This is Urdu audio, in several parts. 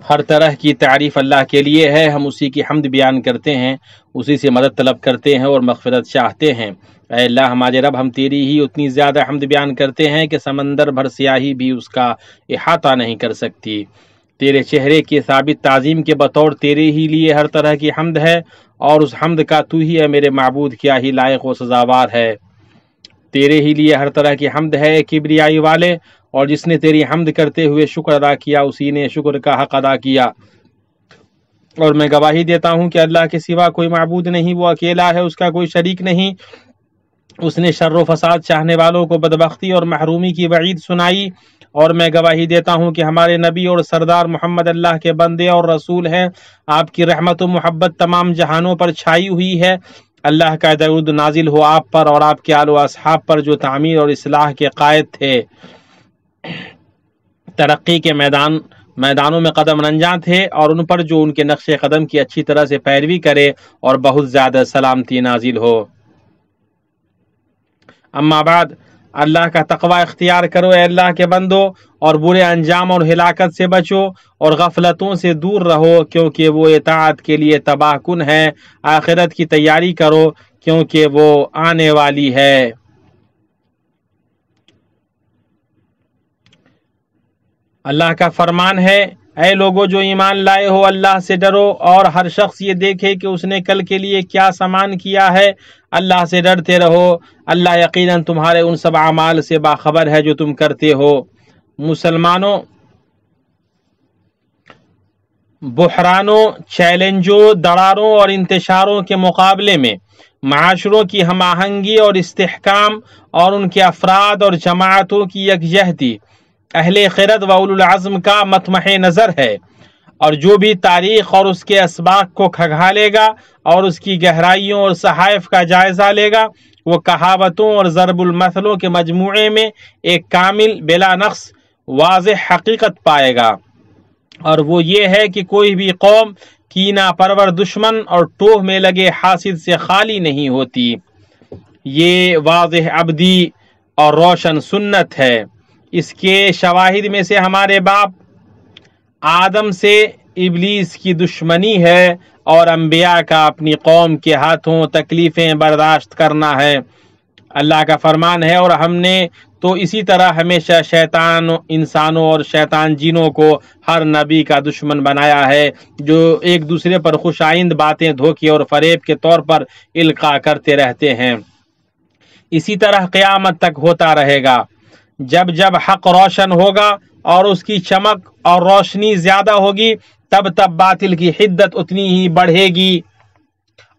ہر طرح کی تعریف اللہ کے لیے ہے، ہم اسی کی حمد بیان کرتے ہیں، اسی سے مدد طلب کرتے ہیں اور مغفرت چاہتے ہیں۔ اے اللہ ہمارے رب، ہم تیری ہی اتنی زیادہ حمد بیان کرتے ہیں کہ سمندر بھر سیاہی بھی اس کا احاطہ نہیں کر سکتی۔ تیرے چہرے کی ثابت تعظیم کے بطور تیرے ہی لیے ہر طرح کی حمد ہے، اور اس حمد کا تو ہی ہے میرے معبود، کیا ہی لائق و سزاوار ہے۔ تیرے ہی لیے ہر طرح کی حمد ہے کبریائی والے، اور جس نے تیری حمد کرتے ہوئے شکر ادا کیا اسی نے شکر کا حق ادا کیا۔ اور میں گواہی دیتا ہوں کہ اللہ کے سوا کوئی معبود نہیں، وہ اکیلا ہے، اس کا کوئی شریک نہیں۔ اس نے شر و فساد چاہنے والوں کو بدبختی اور محرومی کی وعید سنائی، اور میں گواہی دیتا ہوں کہ ہمارے نبی اور سردار محمد اللہ کے بندے اور رسول ہیں۔ آپ کی رحمت و محبت تمام جہانوں پر چھائی ہوئی ہے۔ اللہ کا درود نازل ہو آپ پر اور آپ کے آل و اصحاب پر، جو تعمیر اور اصلاح کے قائد تھے، ترقی کے میدانوں میں قدم رنجاں تھے، اور ان پر جو ان کے نقش قدم کی اچھی طرح سے پیروی کرے، اور بہت زیادہ سلامتی نازل ہو۔ اما بعد، اللہ کا تقوی اختیار کرو اے اللہ کے بندو، اور برے انجام اور ہلاکت سے بچو، اور غفلتوں سے دور رہو، کیونکہ وہ اطاعت کے لیے تباہ کن ہے۔ آخرت کی تیاری کرو، کیونکہ وہ آنے والی ہے۔ اللہ کا فرمان ہے، اے لوگو جو ایمان لائے ہو، اللہ سے ڈرو، اور ہر شخص یہ دیکھے کہ اس نے کل کے لیے کیا سامان کیا ہے۔ اللہ سے ڈرتے رہو، اللہ یقیناً تمہارے ان سب اعمال سے باخبر ہے جو تم کرتے ہو۔ مسلمانوں، بحرانوں، چیلنجوں، دراڑوں اور انتشاروں کے مقابلے میں معاشروں کی ہم آہنگی اور استحکام، اور ان کے افراد اور جماعتوں کی یکجہتی اہل خرد و اولو العزم کا مطمح نظر ہے، اور جو بھی تاریخ اور اس کے اسباق کو کھنگالے گا اور اس کی گہرائیوں اور صحائف کا جائزہ لے گا، وہ کہاوتوں اور ضرب المثلوں کے مجموعے میں ایک کامل بلا نقص واضح حقیقت پائے گا، اور وہ یہ ہے کہ کوئی بھی قوم کینہ پرور دشمن اور ٹوہ میں لگے حاسد سے خالی نہیں ہوتی۔ یہ واضح ابدی اور روشن سنت ہے۔ اس کے شواہد میں سے ہمارے باپ آدم سے ابلیس کی دشمنی ہے، اور انبیاء کا اپنی قوم کے ہاتھوں تکلیفیں برداشت کرنا ہے۔ اللہ کا فرمان ہے، اور ہم نے تو اسی طرح ہمیشہ شیطان انسانوں اور شیطان جنوں کو ہر نبی کا دشمن بنایا ہے، جو ایک دوسرے پر خوش آئند باتیں دھوکے اور فریب کے طور پر القاء کرتے رہتے ہیں۔ اسی طرح قیامت تک ہوتا رہے گا۔ جب جب حق روشن ہوگا اور اس کی چمک اور روشنی زیادہ ہوگی، تب تب باطل کی حدت اتنی ہی بڑھے گی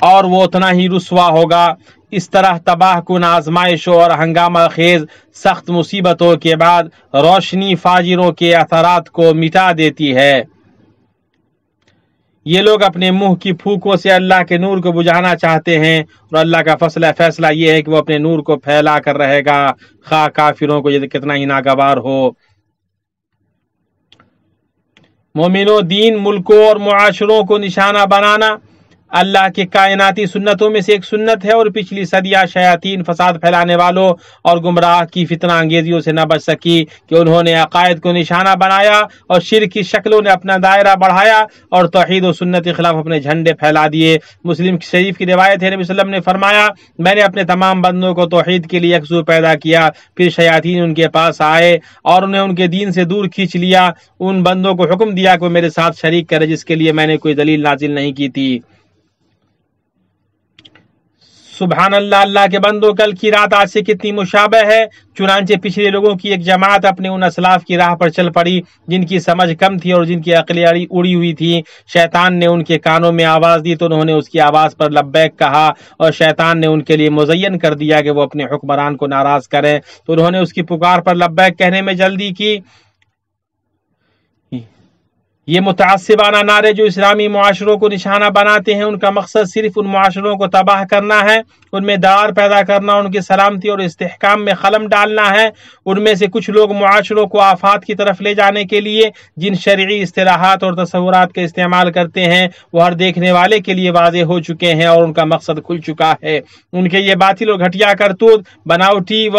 اور وہ اتنا ہی رسوا ہوگا۔ اس طرح تباہ کن آزمائشوں اور ہنگامہ خیز سخت مصیبتوں کے بعد روشنی فاجروں کے اثرات کو مٹا دیتی ہے۔ یہ لوگ اپنے منہ کی پھوکوں سے اللہ کے نور کو بجھانا چاہتے ہیں، اور اللہ کا فیصلہ یہ ہے کہ وہ اپنے نور کو پھیلا کر رہے گا، خواہ کافروں کو یہ کتنا ہی ناگوار ہو۔ مومنوں، دین، ملکوں اور معاشروں کو نشانہ بنانا اللہ کے کائناتی سنتوں میں سے ایک سنت ہے، اور پچھلی صدیاں شیاطین فساد پھیلانے والوں اور گمراہ کی فتنہ انگیزیوں سے نہ بچ سکی کہ انہوں نے عقائد کو نشانہ بنایا، اور شرک کی شکلوں نے اپنا دائرہ بڑھایا، اور توحید و سنت کے خلاف اپنے جھنڈے پھیلا دیے۔ مسلم شریف کی روایت ہے، نبی صلی اللہ علیہ وسلم نے فرمایا، میں نے اپنے تمام بندوں کو توحید کے لیے یکسو پیدا کیا، پھر شیاطین ان کے پاس آئے اور انہیں ان کے دین سے دور کھینچ لیا۔ ان بندوں کو حکم دیا کہ وہ میرے ساتھ شریک کرے جس کے لیے میں نے کوئی دلیل نازل نہیں کی تھی۔ سبحان اللہ، اللہ کے بندوں، کل کی رات آج سے کتنی مشابہ ہے۔ چنانچہ پچھلے لوگوں کی ایک جماعت اپنے ان اسلاف کی راہ پر چل پڑی جن کی سمجھ کم تھی اور جن کی عقلیں اڑی ہوئی تھی۔ شیطان نے ان کے کانوں میں آواز دی تو انہوں نے اس کی آواز پر لبیک کہا، اور شیطان نے ان کے لیے مزین کر دیا کہ وہ اپنے حکمران کو ناراض کریں، تو انہوں نے اس کی پکار پر لبیک کہنے میں جلدی کی۔ یہ متعصبانہ نعرے جو اسلامی معاشروں کو نشانہ بناتے ہیں، ان کا مقصد صرف ان معاشروں کو تباہ کرنا ہے، ان میں دار پیدا کرنا، ان کی سلامتی اور استحکام میں خلل ڈالنا ہے۔ ان میں سے کچھ لوگ معاشروں کو آفات کی طرف لے جانے کے لیے جن شرعی اصطلاحات اور تصورات کا استعمال کرتے ہیں، وہ ہر دیکھنے والے کے لیے واضح ہو چکے ہیں اور ان کا مقصد کھل چکا ہے۔ ان کے یہ باطل اور گھٹیا کرتوت، بناوٹی و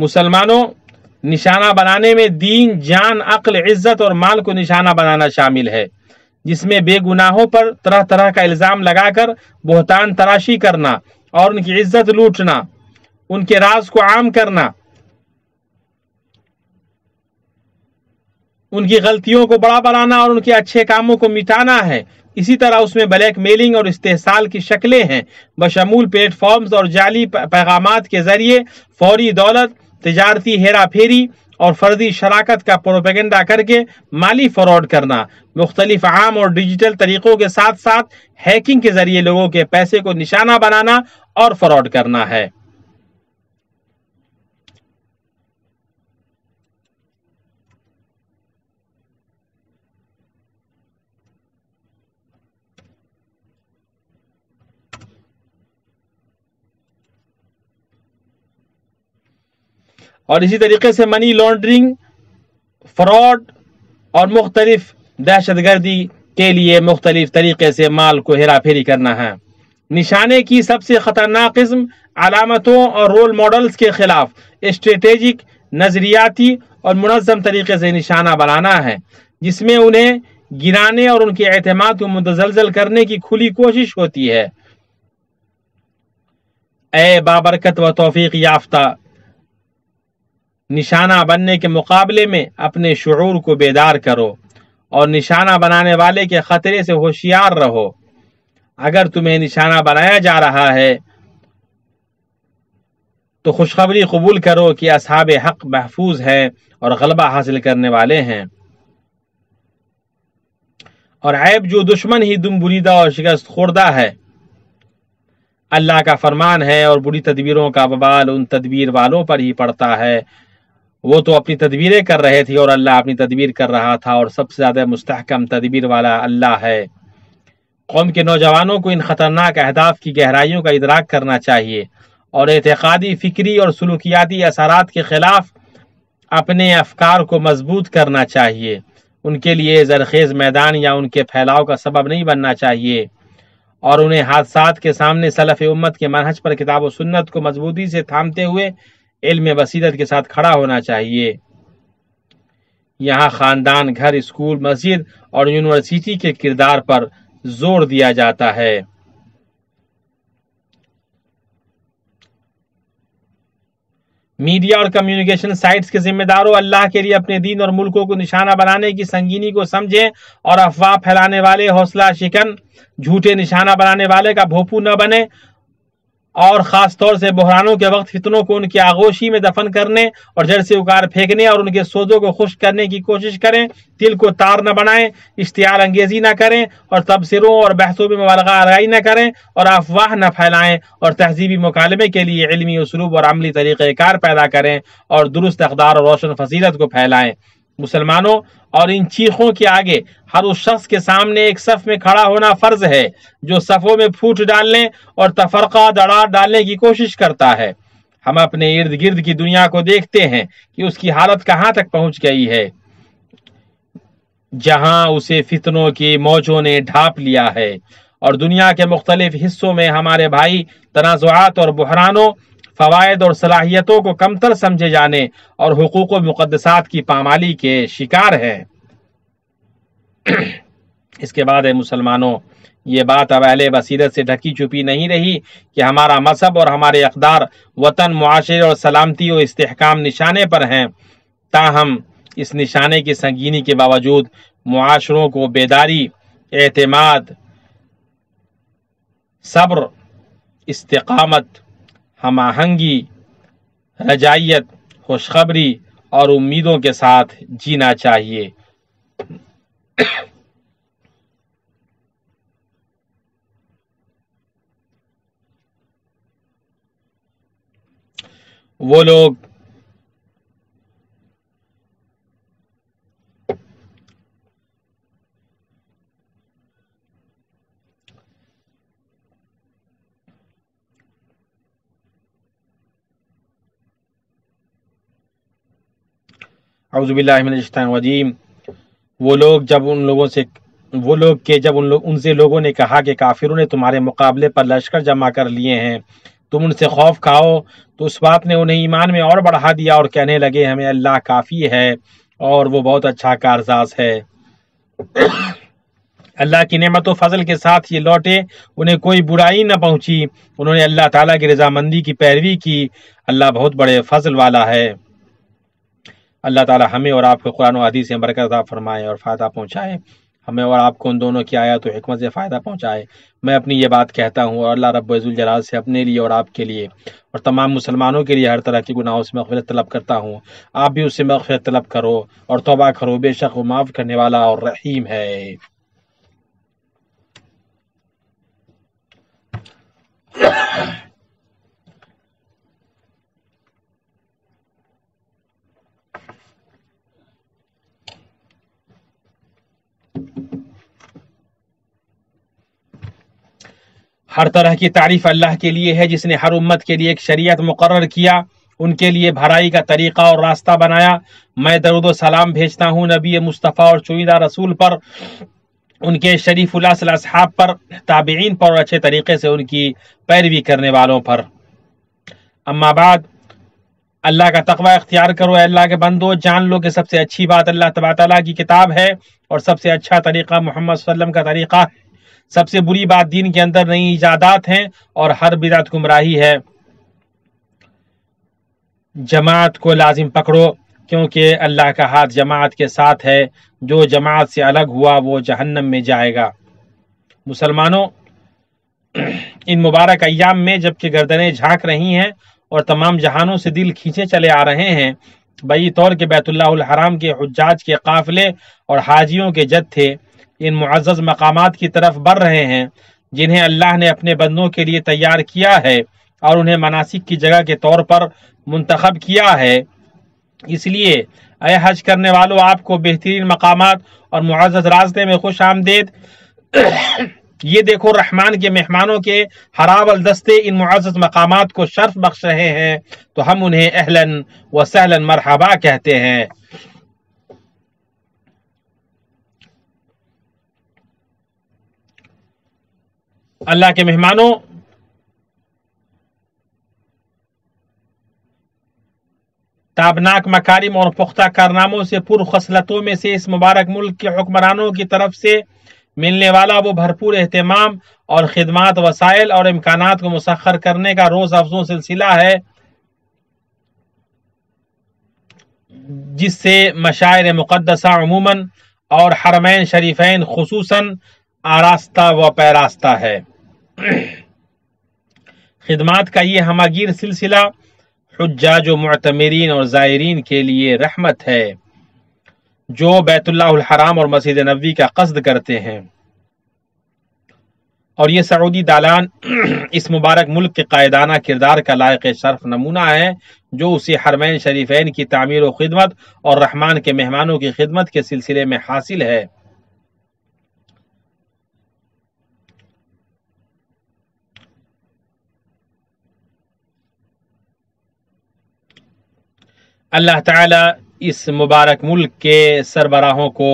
مسلمانوں، نشانہ بنانے میں دین، جان، عقل، عزت اور مال کو نشانہ بنانا شامل ہے، جس میں بے گناہوں پر طرح طرح کا الزام لگا کر بہتان تراشی کرنا اور ان کی عزت لوٹنا، ان کے راز کو عام کرنا، ان کی غلطیوں کو بڑا بنانا اور ان کے اچھے کاموں کو مٹانا ہے۔ اسی طرح اس میں بلیک میلنگ اور استحصال کی شکلیں ہیں، بشمول پلیٹ فارمز اور جعلی پیغامات کے ذریعے فوری دولت، تجارتی ہیرا پھیری اور فرضی شراکت کا پروپیگنڈا کر کے مالی فراڈ کرنا، مختلف عام اور ڈیجیٹل طریقوں کے ساتھ ساتھ ہیکنگ کے ذریعے لوگوں کے پیسے کو نشانہ بنانا اور فراڈ کرنا ہے۔ اور اسی طریقے سے منی لانڈرنگ، فراڈ اور مختلف دہشت گردی کے لیے مختلف طریقے سے مال کو ہیرا پھیری کرنا ہے۔ نشانے کی سب سے خطرناک قسم علامتوں اور رول ماڈلز کے خلاف اسٹریٹجک، نظریاتی اور منظم طریقے سے نشانہ بنانا ہے، جس میں انہیں گرانے اور ان کے اعتماد کو متزلزل کرنے کی کھلی کوشش ہوتی ہے۔ اے بابرکت و توفیق یافتہ، نشانہ بننے کے مقابلے میں اپنے شعور کو بیدار کرو اور نشانہ بنانے والے کے خطرے سے ہوشیار رہو۔ اگر تمہیں نشانہ بنایا جا رہا ہے تو خوشخبری قبول کرو کہ اصحاب حق محفوظ ہیں اور غلبہ حاصل کرنے والے ہیں، اور عیب جو دشمن ہی دم بریدہ اور شکست خوردہ ہے۔ اللہ کا فرمان ہے اور بری تدبیروں کا وبال ان تدبیر والوں پر ہی پڑتا ہے۔ وہ تو اپنی تدبیریں کر رہے تھے اور اللہ اپنی تدبیر کر رہا تھا، اور سب سے زیادہ مستحکم تدبیر والا اللہ ہے۔ قوم کے نوجوانوں کو ان خطرناک اہداف کی گہرائیوں کا ادراک کرنا چاہیے اور اعتقادی، فکری اور سلوکیاتی اثرات کے خلاف اپنے افکار کو مضبوط کرنا چاہیے۔ ان کے لیے زرخیز میدان یا ان کے پھیلاؤ کا سبب نہیں بننا چاہیے، اور انہیں حادثات کے سامنے سلف امت کے منہج پر کتاب و سنت کو مضبوطی سے تھامتے ہوئے علم بصیرت کے ساتھ کھڑا ہونا چاہیے۔ یہاں خاندان، گھر، اسکول، مسجد اور یونیورسٹی کے کردار پر زور دیا جاتا ہے۔ میڈیا اور کمیونیکیشن سائٹس کے ذمہ داروں، اللہ کے لیے اپنے دین اور ملکوں کو نشانہ بنانے کی سنگینی کو سمجھیں اور افواہ پھیلانے والے، حوصلہ شکن، جھوٹے نشانہ بنانے والے کا بھوپو نہ بنے، اور خاص طور سے بحرانوں کے وقت فتنوں کو ان کی آغوشی میں دفن کرنے اور جڑ سے اکار پھینکنے اور ان کے سودوں کو خشک کرنے کی کوشش کریں۔ دل کو تار نہ بنائیں، اشتعال انگیزی نہ کریں، اور تبصروں اور بحثوں میں مبالغہ آرائی نہ کریں، اور افواہ نہ پھیلائیں، اور تہذیبی مکالمے کے لیے علمی اسلوب اور عملی طریقہ کار پیدا کریں، اور درست اقدار اور روشن فضیلت کو پھیلائیں۔ مسلمانوں، اور ان چیخوں کے آگے ہر اس شخص کے سامنے ایک صف میں کھڑا ہونا فرض ہے جو صفوں میں پھوٹ ڈالنے اور تفرقہ دراڑ ڈالنے کی کوشش کرتا ہے۔ ہم اپنے ارد گرد کی دنیا کو دیکھتے ہیں کہ اس کی حالت کہاں تک پہنچ گئی ہے، جہاں اسے فتنوں کی موجوں نے ڈھانپ لیا ہے، اور دنیا کے مختلف حصوں میں ہمارے بھائی تنازعات اور بحرانوں، فوائد اور صلاحیتوں کو کمتر سمجھے جانے اور حقوق و مقدسات کی پامالی کے شکار ہیں۔ اس کے بعد مسلمانوں، یہ بات اب اہل بصیرت سے ڈھکی چھپی نہیں رہی کہ ہمارا مذہب اور ہمارے اقدار وطن، معاشرے اور سلامتی و استحکام نشانے پر ہیں۔ تاہم اس نشانے کی سنگینی کے باوجود معاشروں کو بیداری، اعتماد، صبر، استقامت، ہم آہنگی، رجائیت، خوشخبری اور امیدوں کے ساتھ جینا چاہیے۔ وہ لوگ اعوذ باللہ من الشیطان الرجیم، وہ لوگ جب ان سے لوگوں نے کہا کہ کافروں نے تمہارے مقابلے پر لشکر جمع کر لیے ہیں، تم ان سے خوف کھاؤ، تو اس بات نے انہیں ایمان میں اور بڑھا دیا اور کہنے لگے ہمیں اللہ کافی ہے اور وہ بہت اچھا کارساز ہے۔ اللہ کی نعمت و فضل کے ساتھ یہ لوٹے، انہیں کوئی برائی نہ پہنچی، انہوں نے اللہ تعالیٰ کی رضامندی کی پیروی کی۔ اللہ بہت بڑے فضل والا ہے۔ اللہ تعالیٰ ہمیں اور آپ کو قرآن و حدیث سے برکت عطا فرمائے اور فائدہ پہنچائے، ہمیں اور آپ کو ان دونوں کی آیات و حکمت سے فائدہ پہنچائے۔ میں اپنی یہ بات کہتا ہوں اور اللہ رب الجلال سے اپنے لیے اور آپ کے لیے اور تمام مسلمانوں کے لیے ہر طرح کی گناہوں سے مغفرت طلب کرتا ہوں۔ آپ بھی اس سے مغفرت طلب کرو اور توبہ کرو، بے شک وہ معاف کرنے والا اور رحیم ہے۔ ہر طرح کی تعریف اللہ کے لیے ہے، جس نے ہر امت کے لیے ایک شریعت مقرر کیا، ان کے لیے بھلائی کا طریقہ اور راستہ بنایا۔ میں درود و سلام بھیجتا ہوں نبی مصطفیٰ اور چنیدہ رسول پر، ان کے شریف الاصل اصحاب پر، تابعین پر اور اچھے طریقے سے ان کی پیروی کرنے والوں پر۔ اما بعد، اللہ کا تقوی اختیار کرو اے اللہ کے بندو، جان لو کہ سب سے اچھی بات اللہ تبارک تعالیٰ کی کتاب ہے اور سب سے اچھا طریقہ محمد صلی اللہ علیہ وسلم کا طریقہ ہے۔ سب سے بری بات دین کے اندر نئی ایجادات ہیں اور ہر بدعت گمراہی ہے۔ جماعت کو لازم پکڑو، کیونکہ اللہ کا ہاتھ جماعت کے ساتھ ہے، جو جماعت سے الگ ہوا وہ جہنم میں جائے گا۔ مسلمانوں، ان مبارک ایام میں جبکہ گردنیں جھانک رہی ہیں اور تمام جہانوں سے دل کھینچے چلے آ رہے ہیں، بئی طور کے بیت اللہ الحرام کے حجاج کے قافلے اور حاجیوں کے جتھے ان معزز مقامات کی طرف بڑھ رہے ہیں جنہیں اللہ نے اپنے بندوں کے لیے تیار کیا ہے اور انہیں مناسک کی جگہ کے طور پر منتخب کیا ہے۔ اس لیے اے حج کرنے والوں، آپ کو بہترین مقامات اور معزز راستے میں خوش آمدید۔ یہ دیکھو، رحمان کے مہمانوں کے ہراول دستے ان معزز مقامات کو شرف بخش رہے ہیں، تو ہم انہیں اہلاً و سہلاً مرحبا کہتے ہیں۔ اللہ کے مہمانوں، تابناک مکارم اور پختہ کارناموں سے پر خصلتوں میں سے اس مبارک ملک کے حکمرانوں کی طرف سے ملنے والا وہ بھرپور اہتمام اور خدمات، وسائل اور امکانات کو مسخر کرنے کا روز افزوں سلسلہ ہے، جس سے مشاعر مقدسہ عموماً اور حرمین شریفین خصوصاً آراستہ و پیراستہ ہے۔ خدمات کا یہ ہماگیر سلسلہ حجاج و معتمرین اور زائرین کے لیے رحمت ہے جو بیت اللہ الحرام اور مسجد نبوی کا قصد کرتے ہیں، اور یہ سعودی دالان اس مبارک ملک کے قائدانہ کردار کا لائق شرف نمونہ ہے جو اسے حرمین شریفین کی تعمیر و خدمت اور رحمان کے مہمانوں کی خدمت کے سلسلے میں حاصل ہے۔ اللہ تعالی اس مبارک ملک کے سربراہوں کو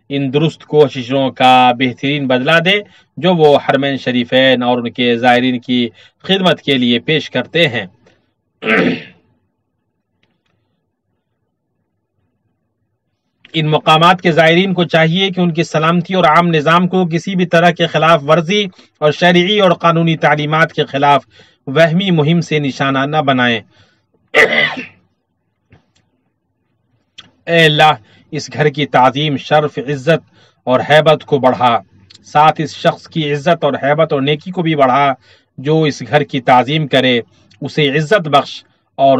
ان درست کوششوں کا بہترین بدلہ دے جو وہ حرمین شریفین اور ان کے زائرین کی خدمت کے لیے پیش کرتے ہیں۔ ان مقامات کے زائرین کو چاہیے کہ ان کی سلامتی اور عام نظام کو کسی بھی طرح کے خلاف ورزی اور شرعی اور قانونی تعلیمات کے خلاف وہمی مہم سے نشانہ نہ بنائیں۔ اے اللہ، اس گھر کی تعظیم، شرف، عزت اور حیبت کو بڑھا، ساتھ اس شخص کی عزت اور حیبت اور نیکی کو بھی بڑھا جو اس گھر کی تعظیم کرے، اسے عزت بخش اور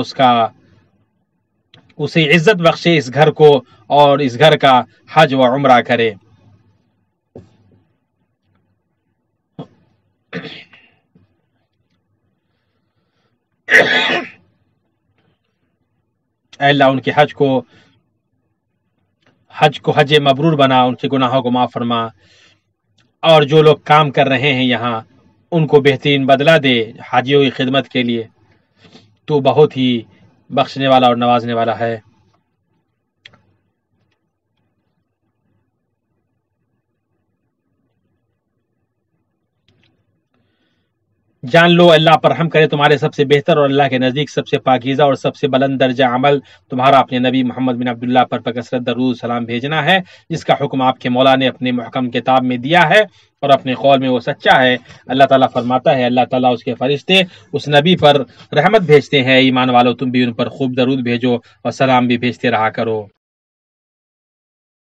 اسے عزت بخشے اس گھر کو اور اس گھر کا حج و عمرہ کرے۔ اے اللہ، ان کے حج کو حج مبرور بنا، ان کے گناہوں کو معاف فرما، اور جو لوگ کام کر رہے ہیں یہاں ان کو بہترین بدلہ دے حاجیوں کی خدمت کے لیے۔ تو بہت ہی بخشنے والا اور نوازنے والا ہے۔ جان لو اللہ پر رحم کرے تمہارے سب سے بہتر اور اللہ کے نزدیک سب سے پاکیزہ اور سب سے بلند درجہ عمل تمہارا اپنے نبی محمد بن عبداللہ پر بکثرت درود سلام بھیجنا ہے، جس کا حکم آپ کے مولا نے اپنے محکم کتاب میں دیا ہے اور اپنے قول میں وہ سچا ہے۔ اللہ تعالیٰ فرماتا ہے، اللہ تعالیٰ اس کے فرشتے اس نبی پر رحمت بھیجتے ہیں، ایمان والو تم بھی ان پر خوب درود بھیجو اور سلام بھی بھیجتے رہا کرو۔